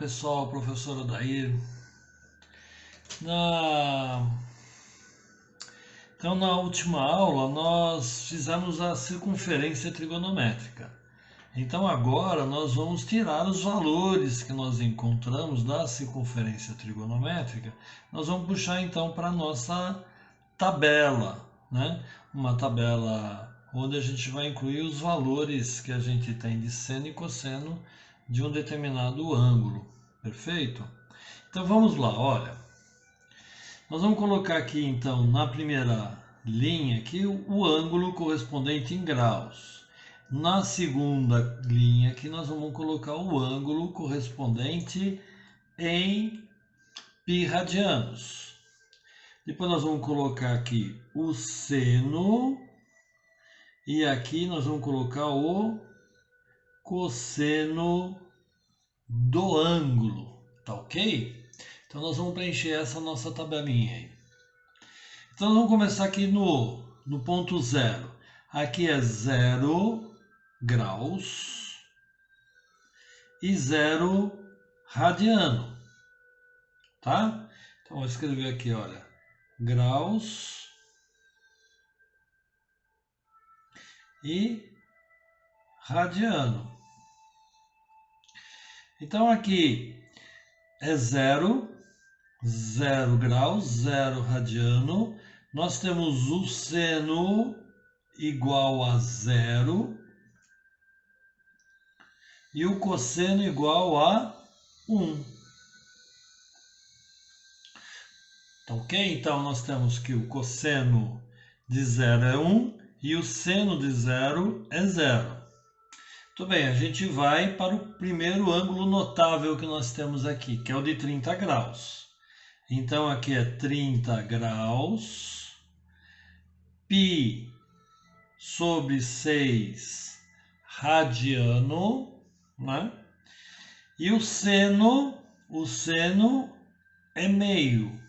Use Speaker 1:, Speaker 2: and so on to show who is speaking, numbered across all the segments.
Speaker 1: pessoal, professor Odair. Na... Então, na última aula, nós fizemos a circunferência trigonométrica. Então, agora nós vamos tirar os valores que nós encontramos da circunferência trigonométrica. Nós vamos puxar, então, para a nossa tabela, né? Uma tabela onde a gente vai incluir os valores que a gente tem de seno e cosseno de um determinado ângulo. Perfeito? Então vamos lá, olha. Nós vamos colocar aqui então na primeira linha aqui o ângulo correspondente em graus. Na segunda linha aqui nós vamos colocar o ângulo correspondente em π radianos. Depois nós vamos colocar aqui o seno e aqui nós vamos colocar o cosseno do ângulo, tá ok? Então nós vamos preencher essa nossa tabelinha aí. Então nós vamos começar aqui no ponto zero. Aqui é 0 graus e 0 radiano, tá? Então vou escrever aqui, olha, graus e radiano. Então aqui é 0 graus, 0 radiano. Nós temos o seno igual a 0 e o cosseno igual a 1. Tá ok? Então nós temos que o cosseno de 0 é 1 e o seno de 0 é 0. Muito bem, a gente vai para o primeiro ângulo notável que nós temos aqui, que é o de 30 graus. Então aqui é 30 graus, π sobre 6 radiano, né? E o seno é meio.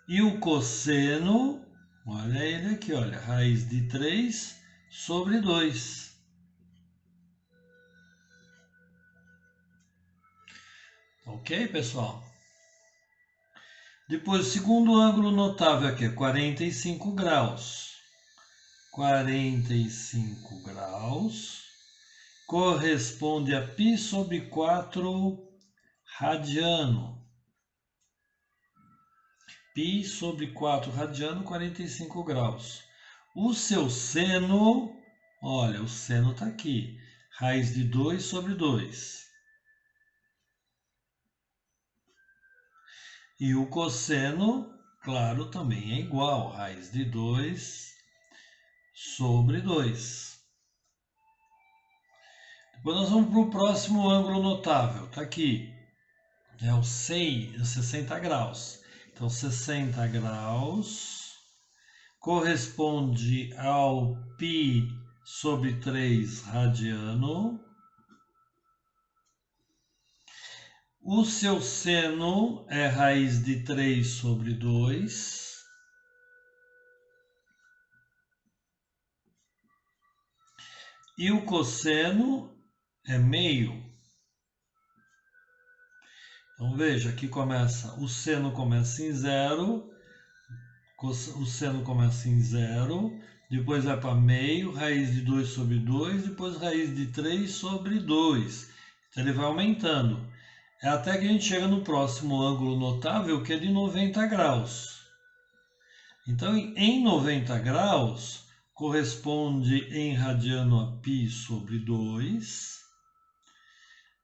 Speaker 1: E o cosseno, olha ele aqui, olha, raiz de 3 sobre 2. Ok, pessoal? Depois, o segundo ângulo notável aqui é 45 graus. 45 graus corresponde a π sobre 4 radiano. π sobre 4 radiano, 45 graus. O seu seno, olha, o seno está aqui. Raiz de 2 sobre 2. E o cosseno, claro, também é igual. Raiz de 2 sobre 2. Depois nós vamos para o próximo ângulo notável. Está aqui. É o 60 graus. Então, 60 graus corresponde ao π sobre 3 radiano. O seu seno é raiz de 3 sobre 2. E o cosseno é meio. Então veja, aqui o seno começa em 0, o seno começa em 0, depois vai para meio, raiz de 2 sobre 2, depois raiz de 3 sobre 2. Então ele vai aumentando. É até que a gente chega no próximo ângulo notável, que é de 90 graus. Então, em 90 graus, corresponde em radiano a π sobre 2.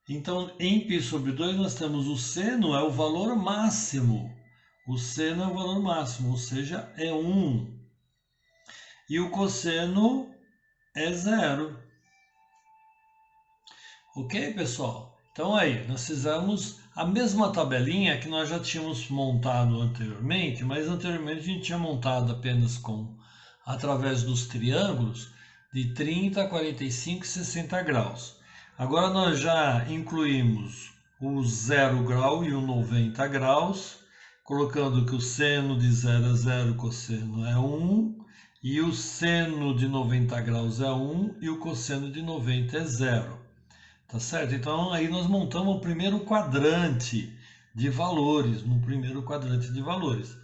Speaker 1: Então, em π sobre 2, nós temos o seno é o valor máximo. O seno é o valor máximo, ou seja, é 1. E o cosseno é 0. Ok, pessoal? Então aí, nós fizemos a mesma tabelinha que nós já tínhamos montado anteriormente, mas anteriormente a gente tinha montado apenas através dos triângulos de 30, 45 e 60 graus. Agora nós já incluímos o 0 grau e o 90 graus, colocando que o seno de 0 é 0, o cosseno é 1, e o seno de 90 graus é 1 e o cosseno de 90 é 0. Tá certo? Então aí nós montamos o primeiro quadrante de valores, no primeiro quadrante de valores.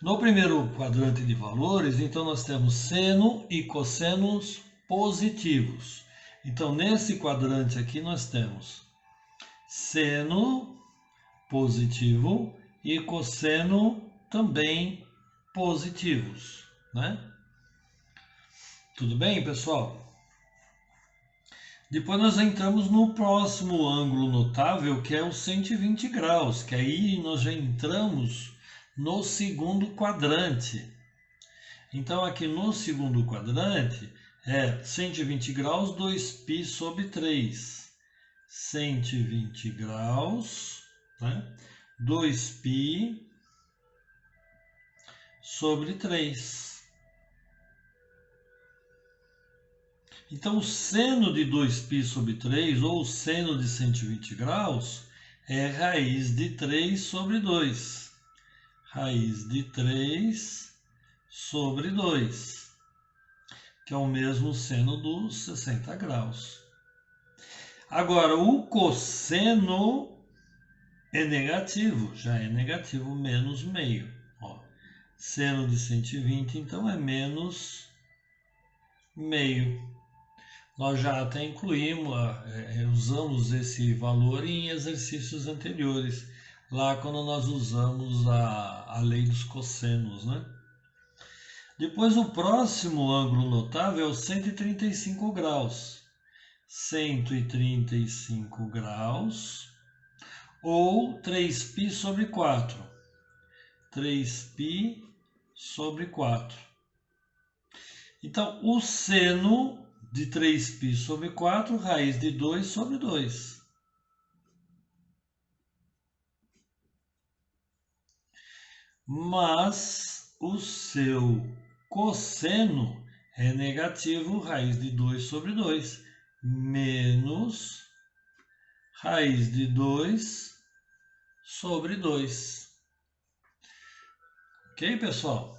Speaker 1: No primeiro quadrante de valores, então nós temos seno e cossenos positivos. Então nesse quadrante aqui nós temos seno positivo e cosseno também positivos, né? Tudo bem, pessoal? Depois nós entramos no próximo ângulo notável, que é o 120 graus, que aí nós já entramos no segundo quadrante. Então aqui no segundo quadrante é 120 graus 2π sobre 3. 120 graus, né? 2π sobre 3. Então, o seno de 2π sobre 3, ou o seno de 120 graus, é raiz de 3 sobre 2. Raiz de 3 sobre 2, que é o mesmo seno dos 60 graus. Agora, o cosseno é negativo, já é negativo, menos meio. Ó, seno de 120, então, é menos meio. Nós já até incluímos, usamos esse valor em exercícios anteriores, lá quando nós usamos a lei dos cossenos, né? Depois o próximo ângulo notável é o 135 graus. 135 graus, ou 3π sobre 4. 3π sobre 4. Então, o seno de 3π sobre 4, raiz de 2 sobre 2. Mas o seu cosseno é negativo, raiz de 2 sobre 2, menos raiz de 2 sobre 2. Ok, pessoal?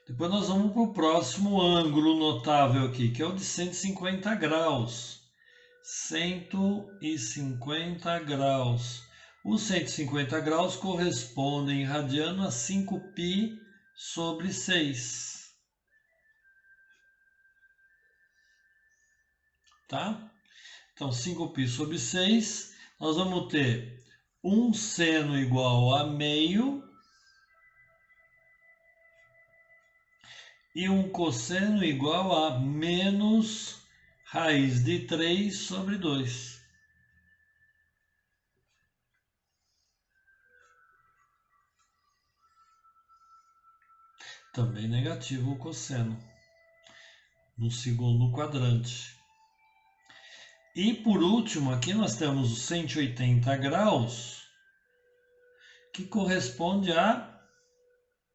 Speaker 1: Depois nós vamos para o próximo ângulo notável aqui, que é o de 150 graus. 150 graus. Os 150 graus correspondem em radiano a 5π sobre 6. Tá? Então, 5π sobre 6, nós vamos ter um seno igual a meio e um cosseno igual a menos raiz de 3 sobre 2. Também negativo o cosseno, no segundo quadrante. E por último, aqui nós temos os 180 graus, que corresponde a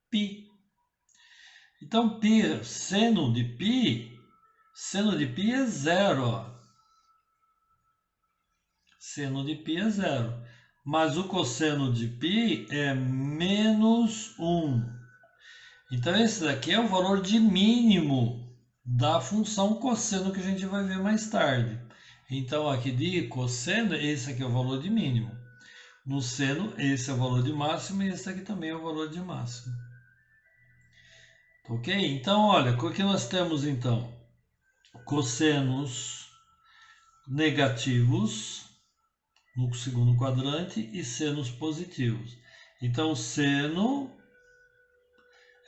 Speaker 1: π. Então, π, seno de π é zero. Ó. Seno de π é zero. Mas o cosseno de π é menos 1. Então, esse daqui é o valor de mínimo da função cosseno que a gente vai ver mais tarde. Então, aqui de cosseno, esse aqui é o valor de mínimo. No seno, esse é o valor de máximo e esse aqui também é o valor de máximo. Ok? Então, olha, o que nós temos então? Cossenos negativos no segundo quadrante e senos positivos. Então, o seno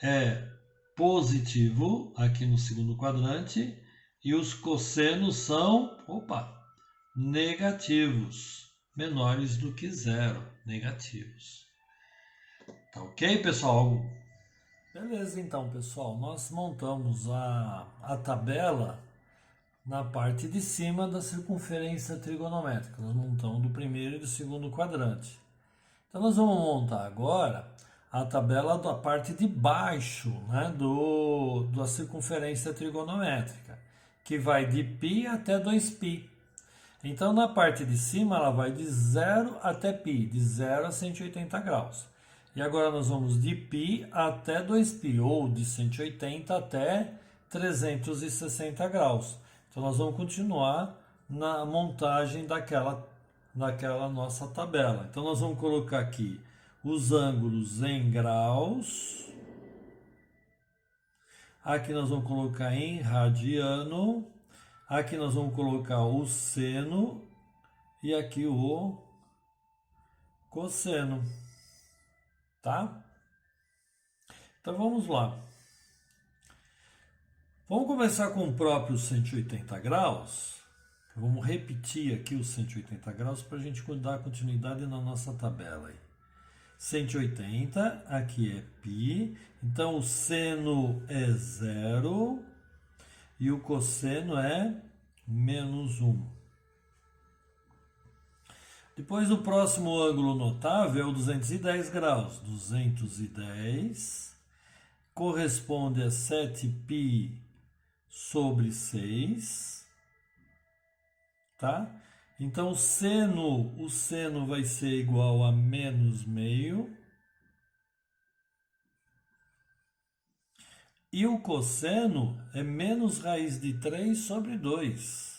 Speaker 1: é positivo aqui no segundo quadrante e os cossenos são, negativos, menores do que zero, negativos. Tá ok, pessoal? Beleza, então, pessoal, nós montamos a tabela na parte de cima da circunferência trigonométrica. Nós montamos do primeiro e do segundo quadrante. Então, nós vamos montar agora a tabela da parte de baixo, né, da circunferência trigonométrica, que vai de π até 2π. Então, na parte de cima, ela vai de 0 até π, de 0 a 180 graus. E agora nós vamos de π até 2π, ou de 180 até 360 graus. Então, nós vamos continuar na montagem daquela nossa tabela. Então nós vamos colocar aqui os ângulos em graus. Aqui nós vamos colocar em radiano. Aqui nós vamos colocar o seno e aqui o cosseno, tá? Então vamos lá. Vamos começar com o próprio 180 graus. Vamos repetir aqui os 180 graus para a gente dar continuidade na nossa tabela aí. 180, aqui é π, então o seno é 0 e o cosseno é menos 1. Depois o próximo ângulo notável é o 210 graus. 210 corresponde a 7π sobre 6, tá? Então o seno vai ser igual a menos meio. E o cosseno é menos raiz de 3 sobre 2.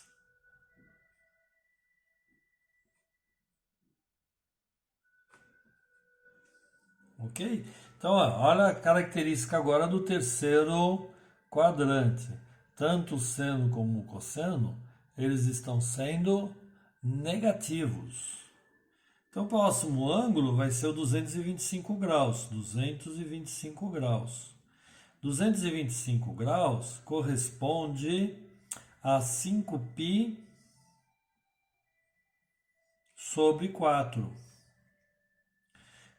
Speaker 1: Ok? Então, olha a característica agora do terceiro quadrante. Tanto o seno como o cosseno, eles estão sendo negativos. Então, o próximo ângulo vai ser o 225 graus. 225 graus. 225 graus corresponde a 5π sobre 4.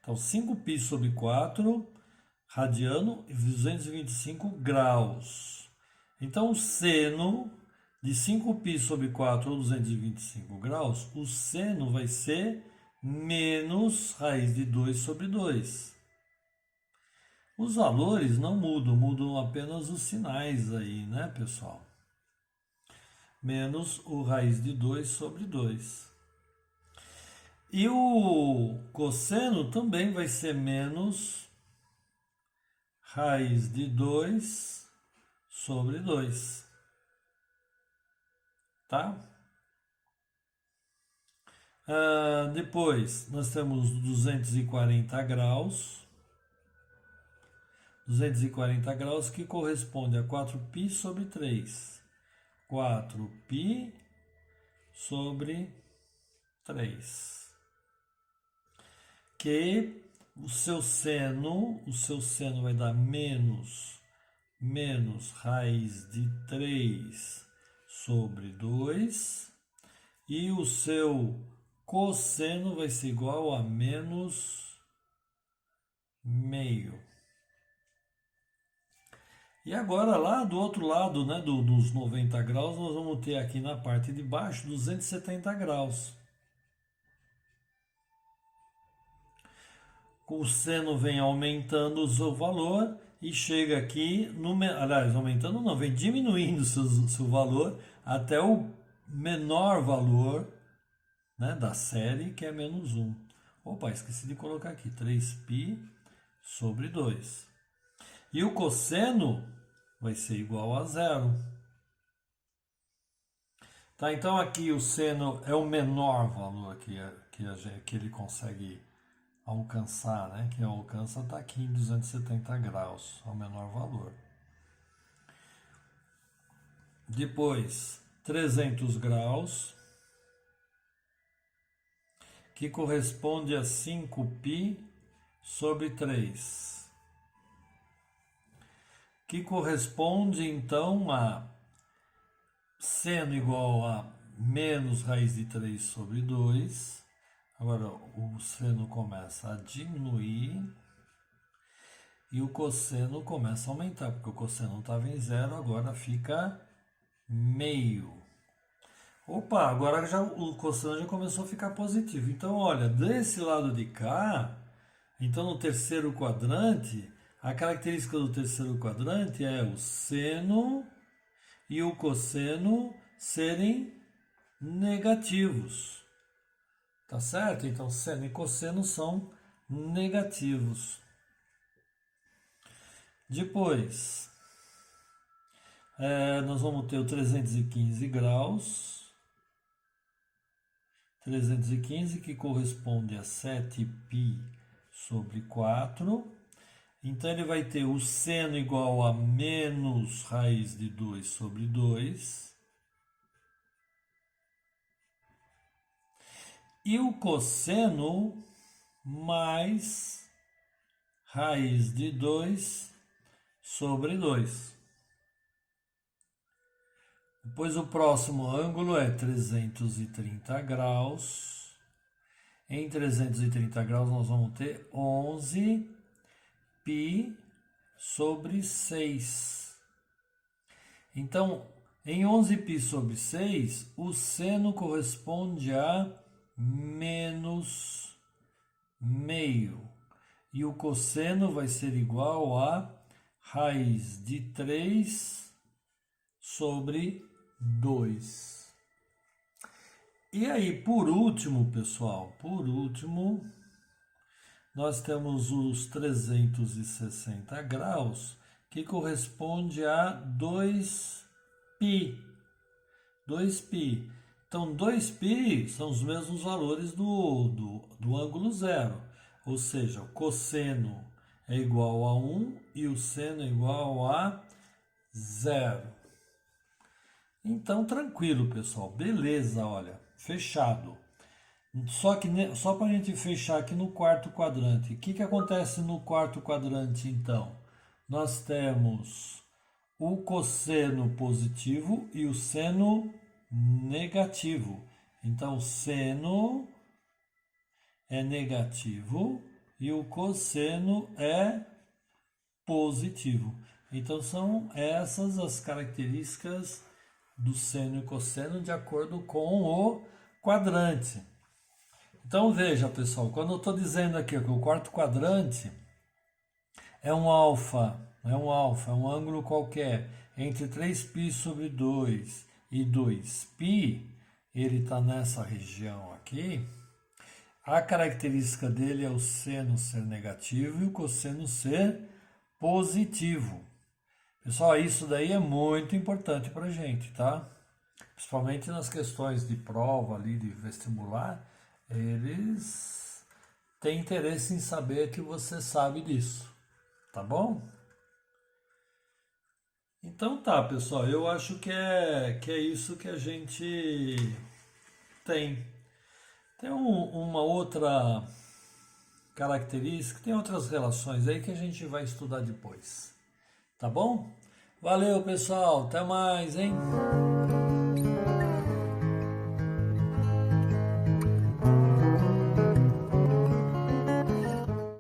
Speaker 1: Então, 5π sobre 4, radiano, e 225 graus. Então, o seno de 5π sobre 4 ou 225 graus, o seno vai ser menos raiz de 2 sobre 2. Os valores não mudam, mudam apenas os sinais aí, né, pessoal? Menos o raiz de 2 sobre 2. E o cosseno também vai ser menos raiz de 2 sobre 2. Tá? Depois, nós temos 240 graus. 240 graus que corresponde a 4π sobre 3. 4π sobre 3. Que o seu seno vai dar menos raiz de 3 sobre 2. E o seu cosseno vai ser igual a menos meio. E agora lá do outro lado, né, dos 90 graus, nós vamos ter aqui na parte de baixo 270 graus. O seno vem aumentando o seu valor e chega aqui, aliás, aumentando não, vem diminuindo o seu valor até o menor valor, né, da série, que é menos 1. Opa, esqueci de colocar aqui, 3π sobre 2. E o cosseno vai ser igual a 0. Tá, então aqui o seno é o menor valor que ele consegue alcançar, né? Que alcança está aqui em 270 graus, é o menor valor. Depois, 300 graus, que corresponde a 5π sobre 3. Que corresponde, então, a seno igual a menos raiz de 3 sobre 2. Agora, o seno começa a diminuir e o cosseno começa a aumentar, porque o cosseno estava em 0, agora fica meio. Opa, agora o cosseno já começou a ficar positivo. Então, olha, desse lado de cá, então no terceiro quadrante, a característica do terceiro quadrante é o seno e o cosseno serem negativos. Tá certo? Então, seno e cosseno são negativos. Depois, nós vamos ter o 315 graus, 315, que corresponde a 7π sobre 4. Então, ele vai ter o seno igual a menos raiz de 2 sobre 2. E o cosseno mais raiz de 2 sobre 2. Depois o próximo ângulo é 330 graus. Em 330 graus nós vamos ter 11π sobre 6. Então, em 11π sobre 6, o seno corresponde a menos meio. E o cosseno vai ser igual a raiz de 3 sobre 2. E aí, por último, pessoal, nós temos os 360 graus, que corresponde a 2π. 2π. Então, 2π são os mesmos valores do ângulo zero. Ou seja, o cosseno é igual a 1 e o seno é igual a 0. Então, tranquilo, pessoal. Beleza, olha. Fechado. Só para a gente fechar aqui no quarto quadrante. O que acontece no quarto quadrante, então? Nós temos o cosseno positivo e o seno negativo. Então, o seno é negativo e o cosseno é positivo. Então, são essas as características do seno e cosseno de acordo com o quadrante. Então, veja, pessoal, quando eu estou dizendo aqui que o quarto quadrante é um alfa, é um ângulo qualquer, entre 3π sobre 2 e 2π, ele está nessa região aqui. A característica dele é o seno ser negativo e o cosseno ser positivo. Pessoal, isso daí é muito importante para a gente, tá? Principalmente nas questões de prova ali, de vestibular, eles têm interesse em saber que você sabe disso, tá bom? Então tá, pessoal, eu acho que é isso que a gente tem. Tem uma outra característica, tem outras relações aí que a gente vai estudar depois. Tá bom? Valeu, pessoal. Até mais, hein?